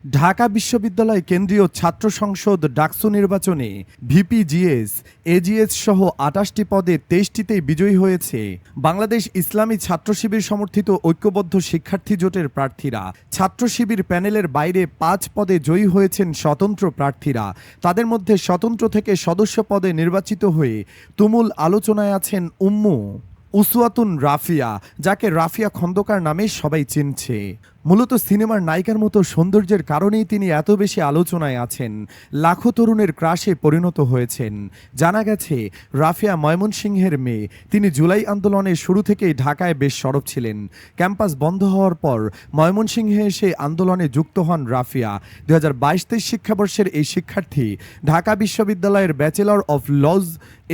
ঢাকা বিশ্ববিদ্যালয় কেন্দ্রীয় ছাত্র সংসদ ডাকসু নির্বাচনে ভিপিজিএস, এজিএস সহ ২৮টি পদে ২৩টিতেই বিজয়ী হয়েছে বাংলাদেশ ইসলামী ছাত্র শিবির সমর্থিত ঐক্যবদ্ধ শিক্ষার্থী জোটের প্রার্থীরা। ছাত্র শিবির প্যানেলের বাইরে ৫ পদে জয়ী হয়েছেন স্বতন্ত্র প্রার্থীরা। তাদের মধ্যে স্বতন্ত্র থেকে সদস্য পদে নির্বাচিত হয়ে তুমুল আলোচনায় আছেন উম্মু উসওয়াতুন রাফিয়া, যাকে রাফিয়া খন্দকার নামে সবাই চিনছে। মূলত সিনেমার নায়িকার মতো সৌন্দর্যের কারণেই তিনি এত বেশি আলোচনায় আছেন, লাখো তরুণের ক্রাশে পরিণত হয়েছেন। জানা গেছে রাফিয়া ময়মনসিংহের মেয়ে। তিনি জুলাই আন্দোলনের শুরু থেকেই ঢাকায় বেশ সরব ছিলেন। ক্যাম্পাস বন্ধ হওয়ার পর ময়মনসিংহে এসে আন্দোলনে যুক্ত হন রাফিয়া। ২০২২-২৩ শিক্ষাবর্ষের এই শিক্ষার্থী ঢাকা বিশ্ববিদ্যালয়ের ব্যাচেলর অফ লজ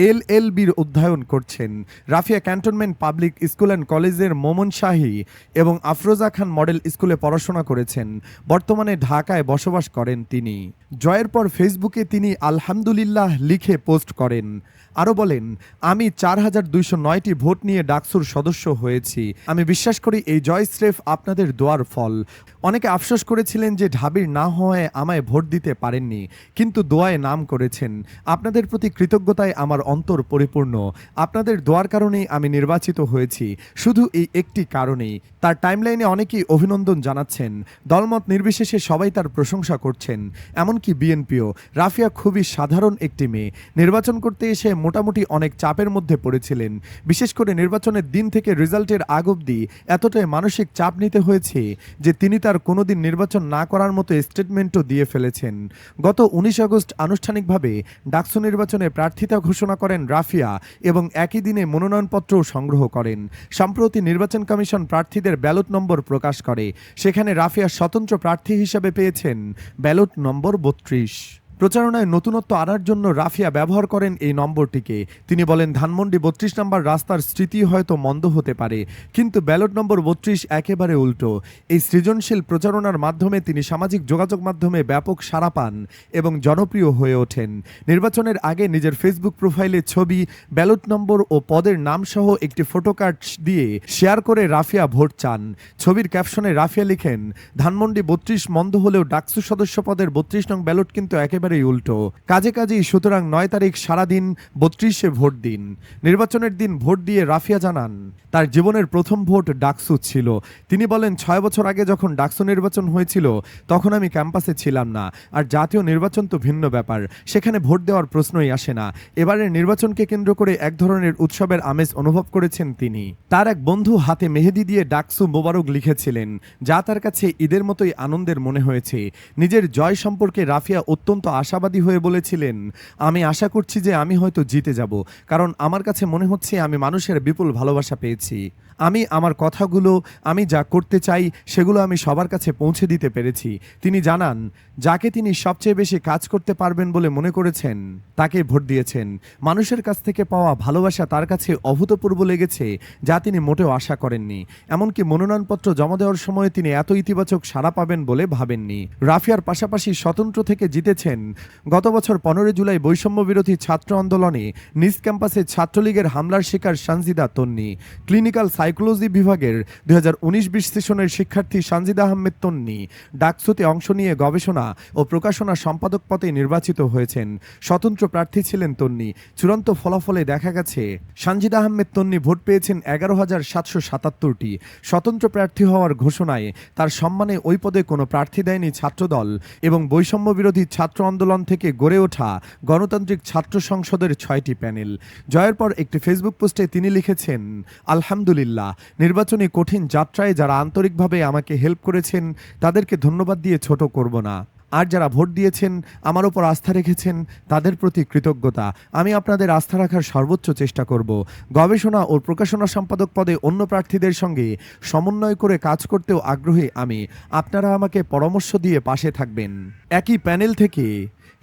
এলএলবির অধ্যয়ন করছেন। Rafia cantonment public school and কলেজের মোমন শাহী এবং আফরোজা খান মডেল স্কুলে পড়াশোনা করেছেন। বর্তমানে ঢাকায় বসবাস করেন তিনি। জয়ের পর ফেসবুকে তিনি আলহামদুলিল্লাহ লিখে পোস্ট করেন। আরও বলেন, আমি ৪,২০৯টি ভোট নিয়ে ডাকসুর সদস্য হয়েছি। আমি বিশ্বাস করি এই জয় স্রেফ আপনাদের দোয়ার ফল। অনেকে আফসোস করেছিলেন যে ঢাবির না হওয়ায় আমায় ভোট দিতে পারেননি, কিন্তু দোয়ায় নাম করেছেন। আপনাদের প্রতি কৃতজ্ঞতায় আমার অন্তর পরিপূর্ণ। আপনাদের দোয়ার কারণেই আমি নির্বাচিত হয়েছি, শুধু এই একটি কারণেই। তার টাইমলাইনে অনেকেই অভিনন্দন জানাচ্ছেন। দলমত নির্বিশেষে সবাই তার প্রশংসা করছেন, এমনকি বিএনপিও। রাফিয়া খুবই সাধারণ একটি মেয়ে। নির্বাচন করতে এসে মোটামুটি অনেক চাপের মধ্যে পড়েছিলেন। বিশেষ করে নির্বাচনের দিন থেকে রেজাল্টের আগ অবধি এতটাই মানসিক চাপ নিতে হয়েছে যে তিনি তার কোনোদিন নির্বাচন না করার মতো স্টেটমেন্টও দিয়ে ফেলেছেন। গত ১৯ আগস্ট আনুষ্ঠানিকভাবে ডাকসু নির্বাচনে প্রার্থিতা ঘোষণা করেন রাফিয়া এবং একই দিনে মনোনয়নপত্রও সংগ্রহ করেন। সম্প্রতি নির্বাচন কমিশন প্রার্থীদের ব্যালট নম্বর প্রকাশ করে। সেখানে রাফিয়া স্বতন্ত্র প্রার্থী হিসেবে পেয়েছেন ব্যালট নম্বর ৩২। প্রচারণায় নতুনত্ব আনার জন্য রাফিয়া ব্যবহার করেন এই নম্বরটিকে। তিনি বলেন, ধানমন্ডি ৩২ নম্বর রাস্তার স্মৃতি হয়তো মন্দ হতে পারে, কিন্তু ব্যালট নম্বর ৩২ একেবারে উল্টো। এই সৃজনশীল প্রচারণার মাধ্যমে তিনি সামাজিক যোগাযোগ মাধ্যমে ব্যাপক সাড়া পান এবং জনপ্রিয় হয়ে ওঠেন। নির্বাচনের আগে নিজের ফেসবুক প্রোফাইলে ছবি, ব্যালট নম্বর ও পদের নাম সহ একটি ফটোকার্ড দিয়ে শেয়ার করে রাফিয়া ভোট চান। ছবির ক্যাপশনে রাফিয়া লিখেন, ধানমন্ডি ৩২ মন্দ হলেও ডাকসু সদস্য পদের ৩২ নং ব্যালট কিন্তু একেবারে উল্টো। কাজেই সুতরাং ৯ তারিখ সারাদিন ৩২-এ ভোট দিন। নির্বাচনের দিন ভোট দিয়ে রাফিয়া জানান, তার জীবনের প্রথম ভোট ডাকসু ছিল। তিনি বলেন, ৬ বছর আগে যখন ডাকসু নির্বাচন হয়েছিল তখন আমি ক্যাম্পাসে ছিলাম না। আর জাতীয় নির্বাচন তো ভিন্ন ব্যাপার, সেখানে ভোট দেওয়ার প্রশ্নই আসে না। এবারের নির্বাচনকে কেন্দ্র করে এক ধরনের উৎসবের আমেজ অনুভব করেছেন তিনি। তার এক বন্ধু হাতে মেহেদি দিয়ে ডাকসু মোবারক লিখেছিলেন, যা তার কাছে ঈদের মতোই আনন্দের মনে হয়েছে। নিজের জয় সম্পর্কে রাফিয়া অত্যন্ত আশাবাদী হয়ে বলেছিলেন, আমি আশা করছি যে আমি হয়তো জিতে যাব, কারণ আমার কাছে মনে হচ্ছে আমি মানুষের বিপুল ভালোবাসা পেয়েছি। আমি আমার কথাগুলো, আমি যা করতে চাই সেগুলো আমি সবার কাছে পৌঁছে দিতে পেরেছি। তিনি জানান, যাকে তিনি সবচেয়ে বেশি কাজ করতে পারবেন বলে মনে করেছেন তাকে ভোট দিয়েছেন। মানুষের কাছ থেকে পাওয়া ভালোবাসা তার কাছে অভূতপূর্ব লেগেছে, যা তিনি মোটেও আশা করেননি। এমনকি মনোনয়নপত্র জমা দেওয়ার সময় তিনি এত ইতিবাচক সাড়া পাবেন বলে ভাবেননি। রাফিয়ার পাশাপাশি স্বতন্ত্র থেকে জিতেছেন গত বছর ১৫ জুলাই বৈষম্য বিরোধী ছাত্র আন্দোলনে নিজ ক্যাম্পাসে ছাত্রলীগের হামলার শিকার সানজিদা তন্নি। ক্লিনিক্যাল সাইকোলজি বিভাগের ২০১৯-২০ সেশনের শিক্ষার্থী সানজিদা আহমেদ তন্নি ডাকসুতে অংশ নিয়ে গবেষণা ও প্রকাশনা সম্পাদক পদে নির্বাচিত হয়েছেন। স্বতন্ত্র প্রার্থী ছিলেন তন্নি। চূড়ান্ত ফলাফলে দেখা গেছে সানজিদা আহমেদ তন্নি ভোট পেয়েছেন ১১,৭৭৭টি। স্বতন্ত্র প্রার্থী হওয়ার ঘোষণায় তার সম্মানে ওই পদে কোনো প্রার্থী দেয়নি ছাত্রদল এবং বৈষম্য বিরোধী ছাত্র আন্দোলন থেকে গড়ে ওঠা গণতান্ত্রিক ছাত্র সংসদের ৬টি প্যানেল। জয়ের পর একটি ফেসবুক পোস্টে তিনি লিখেছেন, আলহামদুলিল্লাহ, নির্বাচনী কঠিন যাত্রায় যারা আন্তরিকভাবে আমাকে হেল্প করেছেন তাদেরকে ধন্যবাদ দিয়ে ছোট করব না। আর যারা ভোট দিয়েছেন, আমার ওপর আস্থা রেখেছেন, তাদের প্রতি কৃতজ্ঞতা। আমি আপনাদের আস্থা রাখার সর্বোচ্চ চেষ্টা করব। গবেষণা ও প্রকাশনা সম্পাদক পদে অন্য প্রার্থীদের সঙ্গে সমন্বয় করে কাজ করতেও আগ্রহী আমি। আপনারা আমাকে পরামর্শ দিয়ে পাশে থাকবেন। একই প্যানেল থেকে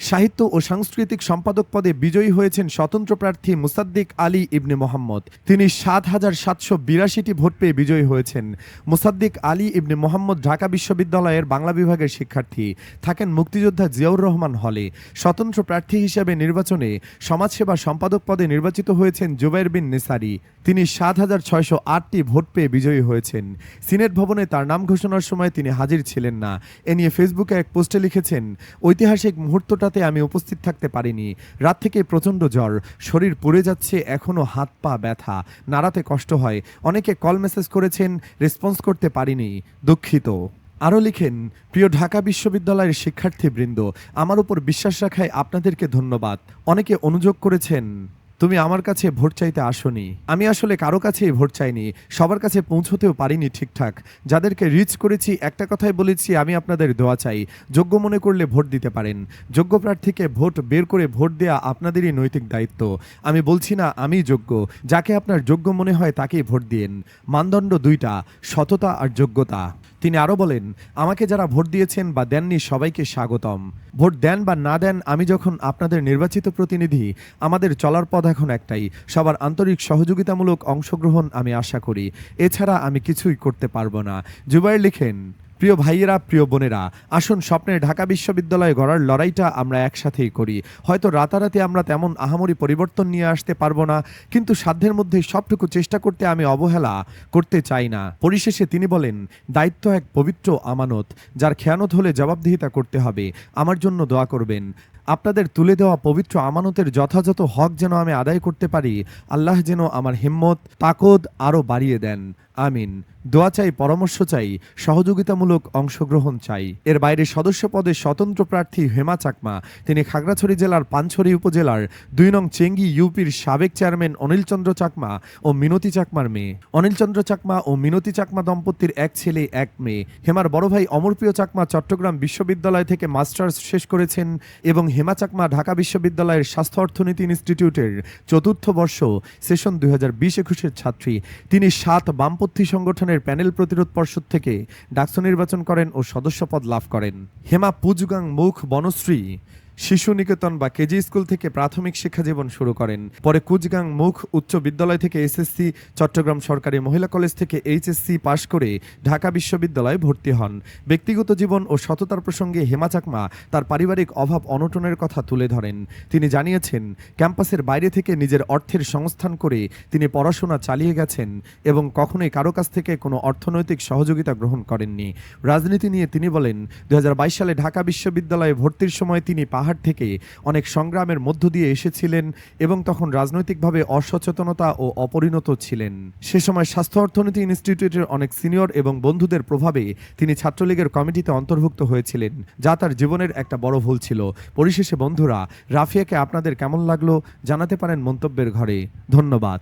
সাহিত্য ও সাংস্কৃতিক সম্পাদক পদে বিজয়ী হয়েছেন স্বতন্ত্র প্রার্থী মুসাদ্দিক আলী ইবনে মোহাম্মদ। তিনি ৭,৭৮২টি ভোট পেয়ে বিজয়ী হয়েছেন। মুসাদ্দিক আলী ইবনে মোহাম্মদ ঢাকা বিশ্ববিদ্যালয়ের বাংলা বিভাগের শিক্ষার্থী। থাকে থাকেন মুক্তিযোদ্ধা জিয়াউর রহমান হলে। স্বতন্ত্র প্রার্থী হিসেবে নির্বাচনে সমাজসেবা সম্পাদক পদে নির্বাচিত হয়েছেন জুবাইর বিন নিসারী। তিনি ৭,৬০৮টি ভোট পেয়ে বিজয়ী হয়েছেন। সিনেট ভবনে তার নাম ঘোষণার সময় তিনি হাজির ছিলেন না। এ নিয়ে ফেসবুকে এক পোস্টে লিখেছেন, ঐতিহাসিক মুহূর্তটাতে আমি উপস্থিত থাকতে পারিনি। রাত থেকে প্রচণ্ড জ্বর, শরীর পুড়ে যাচ্ছে, এখনও হাত পা ব্যথা, নাড়াতে কষ্ট হয়। অনেকে কল মেসেজ করেছেন, রেসপন্স করতে পারিনি, দুঃখিত। আরও লিখেন, প্রিয় ঢাকা বিশ্ববিদ্যালয়ের শিক্ষার্থীবৃন্দ, আমার উপর বিশ্বাস রাখায় আপনাদেরকে ধন্যবাদ। অনেকে অনুযোগ করেছেন, তুমি আমার কাছে ভোট চাইতে আসোনি। আমি আসলে কারো কাছেই ভোট চাইনি, সবার কাছে পৌঁছতেও পারিনি ঠিকঠাক। যাদেরকে রিচ করেছি একটা কথাই বলেছি, আমি আপনাদের দোয়া চাই। যোগ্য মনে করলে ভোট দিতে পারেন। যোগ্য প্রার্থীকে ভোট বের করে ভোট দেয়া আপনাদেরই নৈতিক দায়িত্ব। আমি বলছি না আমি যোগ্য, যাকে আপনার যোগ্য মনে হয় তাকেই ভোট দিন। মানদণ্ড দুইটা, সততা আর যোগ্যতা। তিনি আরও বলেন, আমাকে যারা ভোট দিয়েছেন বা দেননি সবাইকে স্বাগতম। ভোট দেন বা না দেন, আমি যখন আপনাদের নির্বাচিত প্রতিনিধি, আমাদের চলার পথ এখন একটাই, সবার আন্তরিক সহযোগিতামূলক অংশগ্রহণ আমি আশা করি। এছাড়া আমি কিছুই করতে পারবো না। জুবাইর লিখেন, প্রিয় ভাইয়েরা, প্রিয় বোনেরা, আসুন স্বপ্নের ঢাকা বিশ্ববিদ্যালয় গড়ার লড়াইটা আমরা একসাথেই করি। হয়তো রাতারাতি আমরা তেমন আহামরি পরিবর্তন নিয়ে আসতে পারবো না, কিন্তু সাধ্যের মধ্যে সবটুকু চেষ্টা করতে আমি অবহেলা করতে চাই না। পরিশেষে তিনি বলেন, দায়িত্ব এক পবিত্র আমানত, যার খেয়ানত হলে জবাবদিহিতা করতে হবে। আমার জন্য দোয়া করবেন। আপনাদের তুলে দেওয়া পবিত্র আমানতের যথাযথ হক যেন আমি আদায় করতে পারি। আল্লাহ যেন আমার হিম্মত, তাকদ আরও বাড়িয়ে দেন। আমিন। দোয়া চাই, পরামর্শ চাই, সহযোগিতামূলক অংশগ্রহণ চাই। এর বাইরে সদস্য পদে স্বতন্ত্র প্রার্থী হেমা চাকমা। তিনি খাগড়াছড়ি জেলার পানছড়ি উপজেলার ২ নং চেঙ্গি ইউপির সাবেক চেয়ারম্যান অনিল চন্দ্র চাকমা ও মিনতি চাকমার মেয়ে। অনিল চন্দ্র চাকমা ও মিনতি চাকমা দম্পতির এক ছেলে, এক মেয়ে। হেমার বড় ভাই অমরপ্রিয় চাকমা চট্টগ্রাম বিশ্ববিদ্যালয় থেকে মাস্টার্স শেষ করেছেন এবং হেমা চাকমা ঢাকা বিশ্ববিদ্যালয়ের স্বাস্থ্য অর্থনীতি ইনস্টিটিউটের ৪র্থ বর্ষ সেশন ২০২০-২১-এর ছাত্রী। তিনি ৭ বামপন্থী সংগঠনের প্যানেল প্রতিরোধ পর্ষদ থেকে ডাকসু নির্বাচন করেন ও সদস্যপদ লাভ করেন। হেমা পুজগাং মুখ বনশ্রী শিশু নিকেতন বা কেজি স্কুল থেকে প্রাথমিক শিক্ষা জীবন শুরু করেন। পরে কুচগাং মুখ উচ্চ বিদ্যালয় থেকে এসএসসি, চট্টগ্রাম সরকারি মহিলা কলেজ থেকে এইচএসসি পাশ করে ঢাকা বিশ্ববিদ্যালয়ে ভর্তি হন। ব্যক্তিগত জীবন ও সততার প্রসঙ্গে হেমা চাকমা তার পারিবারিক অভাব অনটনের কথা তুলে ধরেন। তিনি জানিয়েছেন, ক্যাম্পাসের বাইরে থেকে নিজের অর্থের সংস্থান করে তিনি পড়াশোনা চালিয়ে গেছেন এবং কখনোই কারো কাছ থেকে কোনো অর্থনৈতিক সহযোগিতা গ্রহণ করেননি। রাজনীতি নিয়ে তিনি বলেন, ২০২২ সালে ঢাকা বিশ্ববিদ্যালয়ে ভর্তির সময় তিনি পাহাড় থেকে অনেক সংগ্রামের মধ্য দিয়ে এসেছিলেন এবং তখন রাজনৈতিকভাবে অসচেতনতা ও অপরিণত ছিলেন। সে সময় স্বাস্থ্য অর্থনীতি ইনস্টিটিউটের অনেক সিনিয়র এবং বন্ধুদের প্রভাবে তিনি ছাত্রলীগের কমিটিতে অন্তর্ভুক্ত হয়েছিলেন, যা তার জীবনের একটা বড় ভুল ছিল। পরিশেষে বন্ধুরা, রাফিয়াকে আপনাদের কেমন লাগলো জানাতে পারেন মন্তব্যের ঘরে। ধন্যবাদ।